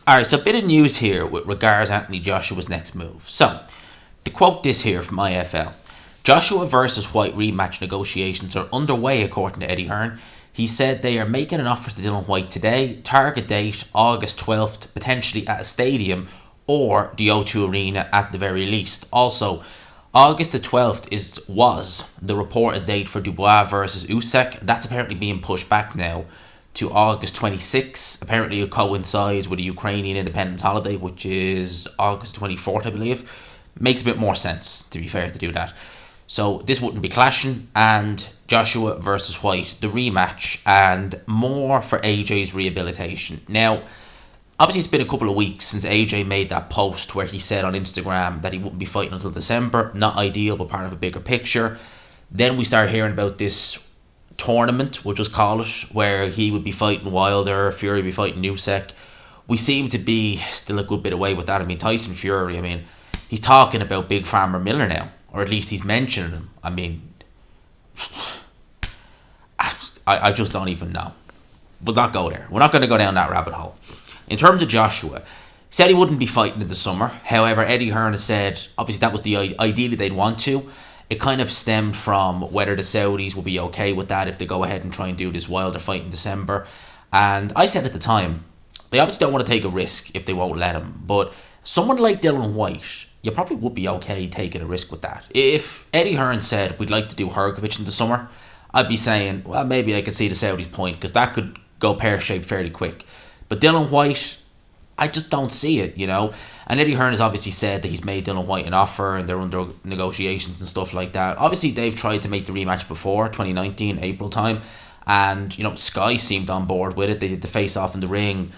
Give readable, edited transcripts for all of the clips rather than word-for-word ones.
Alright, so a bit of news here with regards Anthony Joshua's next move. So, to quote this here from IFL, Joshua versus Whyte rematch negotiations are underway according to Eddie Hearn. He said they are making an offer to Dillian Whyte today. Target date August 12th, potentially at a stadium or the O2 Arena at the very least. Also, August the 12th was the reported date for Dubois versus Usyk. That's apparently being pushed back now to August 26th. Apparently it coincides with the Ukrainian independence holiday, which is August 24th, I believe. Makes a bit more sense, to be fair, to do that. So this wouldn't be clashing, and Joshua versus Whyte, the rematch, and more for AJ's rehabilitation. Now, obviously it's been a couple of weeks since AJ made that post where he said on Instagram that he wouldn't be fighting until December. Not ideal, but part of a bigger picture. Then we started hearing about this tournament, we'll just call it, where he would be fighting Wilder, Fury would be fighting Usyk. We seem to be still a good bit away with that. I mean, Tyson Fury, he's talking about Big Farmer Miller now, or at least he's mentioning him. I just don't even know. We'll not go there. We're not going to go down that rabbit hole. In terms of Joshua, he said he wouldn't be fighting in the summer. However, Eddie Hearn has said, obviously that was the ideally they'd want to. It kind of stemmed from whether the Saudis will be okay with that if they go ahead and try and do this Wilder fight in December. And I said at the time, they obviously don't want to take a risk if they won't let him. But someone like Dillian Whyte, you probably would be okay taking a risk with that. If Eddie Hearn said we'd like to do Hrgovic in the summer, I'd be saying, well, maybe I could see the Saudis' point, because that could go pear-shaped fairly quick. But Dillian Whyte, I just don't see it, And Eddie Hearn has obviously said that he's made Dillian Whyte an offer and they're under negotiations and stuff like that. Obviously, they've tried to make the rematch before, 2019, April time. And, Sky seemed on board with it. They did the face-off in the ring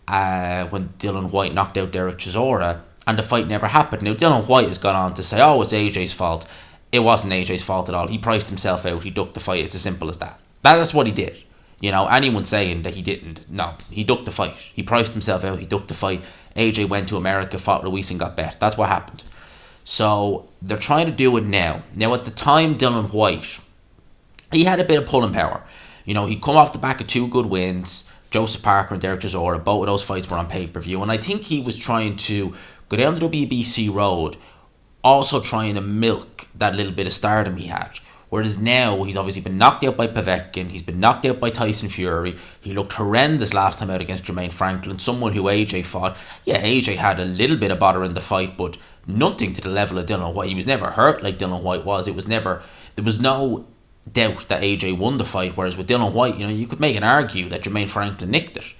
when Dillian Whyte knocked out Derek Chisora, and the fight never happened. Now, Dillian Whyte has gone on to say, it's AJ's fault. It wasn't AJ's fault at all. He priced himself out. He ducked the fight. It's as simple as that. That's what he did. Anyone saying that he didn't, no, he ducked the fight. He priced himself out. He ducked the fight. AJ went to America, fought Ruiz and got bet. That's what happened. So they're trying to do it now. Now, at the time, Dillian Whyte, he had a bit of pulling power. He'd come off the back of 2 good wins. Joseph Parker and Derek Chisora, both of those fights were on pay-per-view. And I think he was trying to go down the WBC road, also trying to milk that little bit of stardom he had. Whereas now, he's obviously been knocked out by Povetkin, he's been knocked out by Tyson Fury, he looked horrendous last time out against Jermaine Franklin, someone who AJ fought. Yeah, AJ had a little bit of bother in the fight, but nothing to the level of Dillian Whyte. He was never hurt like Dillian Whyte was. There was no doubt that AJ won the fight, whereas with Dillian Whyte, you could make an argue that Jermaine Franklin nicked it.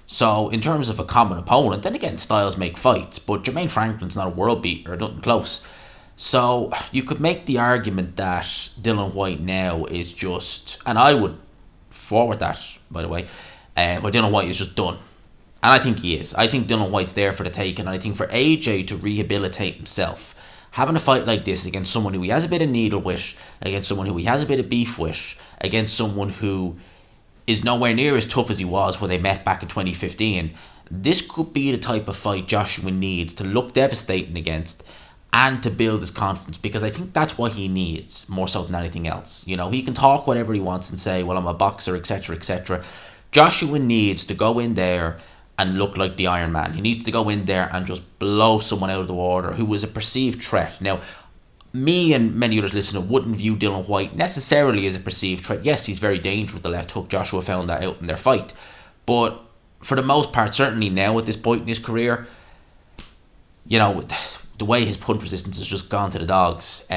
So, in terms of a common opponent, then again, styles make fights, but Jermaine Franklin's not a world beater, nothing close. So, you could make the argument that Dillian Whyte now is just, and I would forward that, by the way, where Dillian Whyte is just done. And I think he is. I think Dillian Whyte's there for the taking, and I think for AJ to rehabilitate himself, having a fight like this against someone who he has a bit of needle with, against someone who he has a bit of beef with, against someone who is nowhere near as tough as he was when they met back in 2015, this could be the type of fight Joshua needs to look devastating against and to build his confidence, because I think that's what he needs more so than anything else. He can talk whatever he wants and say, well, I'm a boxer, etc., etc. Joshua needs to go in there and look like the Iron Man. He needs to go in there and just blow someone out of the water who was a perceived threat. Now, me and many others listening wouldn't view Dillian Whyte necessarily as a perceived threat. Yes, he's very dangerous with the left hook. Joshua found that out in their fight. But for the most part, certainly now at this point in his career, the way his punch resistance has just gone to the dogs,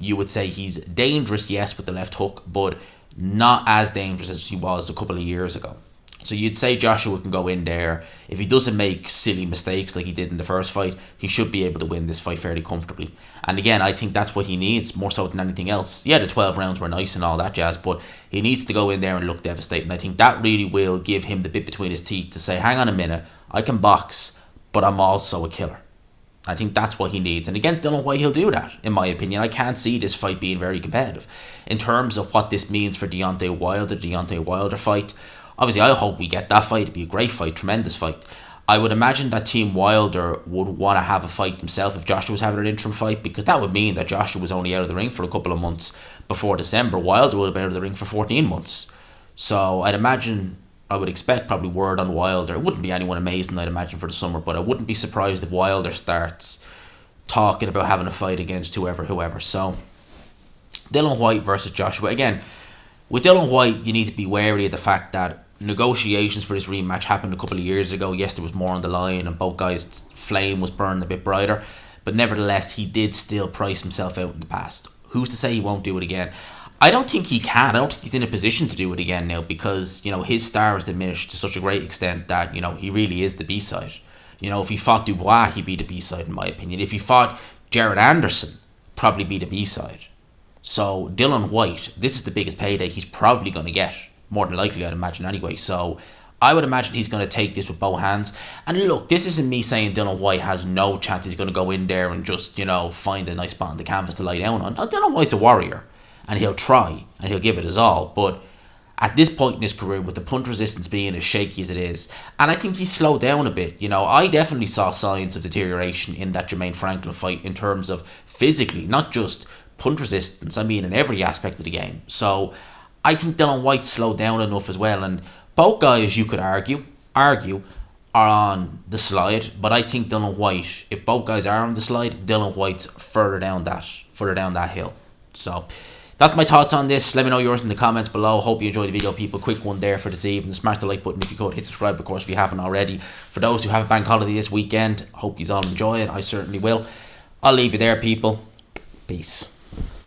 you would say he's dangerous, yes, with the left hook, but not as dangerous as he was a couple of years ago. So you'd say Joshua can go in there. If he doesn't make silly mistakes like he did in the first fight, he should be able to win this fight fairly comfortably. And again, I think that's what he needs more so than anything else. Yeah, the 12 rounds were nice and all that jazz, but he needs to go in there and look devastating. I think that really will give him the bit between his teeth to say, hang on a minute, I can box, but I'm also a killer. I think that's what he needs. And again, Dillian Whyte, he'll do that, in my opinion. I can't see this fight being very competitive. In terms of what this means for Deontay Wilder fight, obviously, I hope we get that fight. It'd be a great fight, tremendous fight. I would imagine that Team Wilder would want to have a fight himself if Joshua was having an interim fight, because that would mean that Joshua was only out of the ring for a couple of months before December. Wilder would have been out of the ring for 14 months. So I'd imagine I would expect probably word on Wilder. It wouldn't be anyone amazing, I'd imagine, for the summer, but I wouldn't be surprised if Wilder starts talking about having a fight against whoever. So, Dillian Whyte versus Joshua. Again, with Dillian Whyte, you need to be wary of the fact that negotiations for this rematch happened a couple of years ago. Yes, there was more on the line and both guys' flame was burning a bit brighter, but nevertheless, he did still price himself out in the past. Who's to say he won't do it again? I don't think he can. I don't think he's in a position to do it again now because, his star has diminished to such a great extent that, he really is the B-side. If he fought Dubois, he'd be the B-side in my opinion. If he fought Jared Anderson, probably be the B-side. So Dillian Whyte, this is the biggest payday he's probably going to get. More than likely, I'd imagine anyway. So I would imagine he's going to take this with both hands. And look, this isn't me saying Dillian Whyte has no chance he's going to go in there and just, find a nice spot on the canvas to lie down on. No, Dillian Whyte's a warrior. And he'll try, and he'll give it his all. But at this point in his career, with the punch resistance being as shaky as it is, and I think he's slowed down a bit. I definitely saw signs of deterioration in that Jermaine Franklin fight in terms of physically, not just punch resistance, I mean in every aspect of the game. So I think Dillian Whyte slowed down enough as well. And both guys, you could argue, are on the slide. But I think Dillian Whyte, if both guys are on the slide, Dillian Whyte's further down that hill. So that's my thoughts on this. Let me know yours in the comments below. Hope you enjoyed the video, people. Quick one there for this evening. Smash the like button if you could. Hit subscribe, of course, if you haven't already. For those who have a bank holiday this weekend, hope you all enjoy it. I certainly will. I'll leave you there, people. Peace.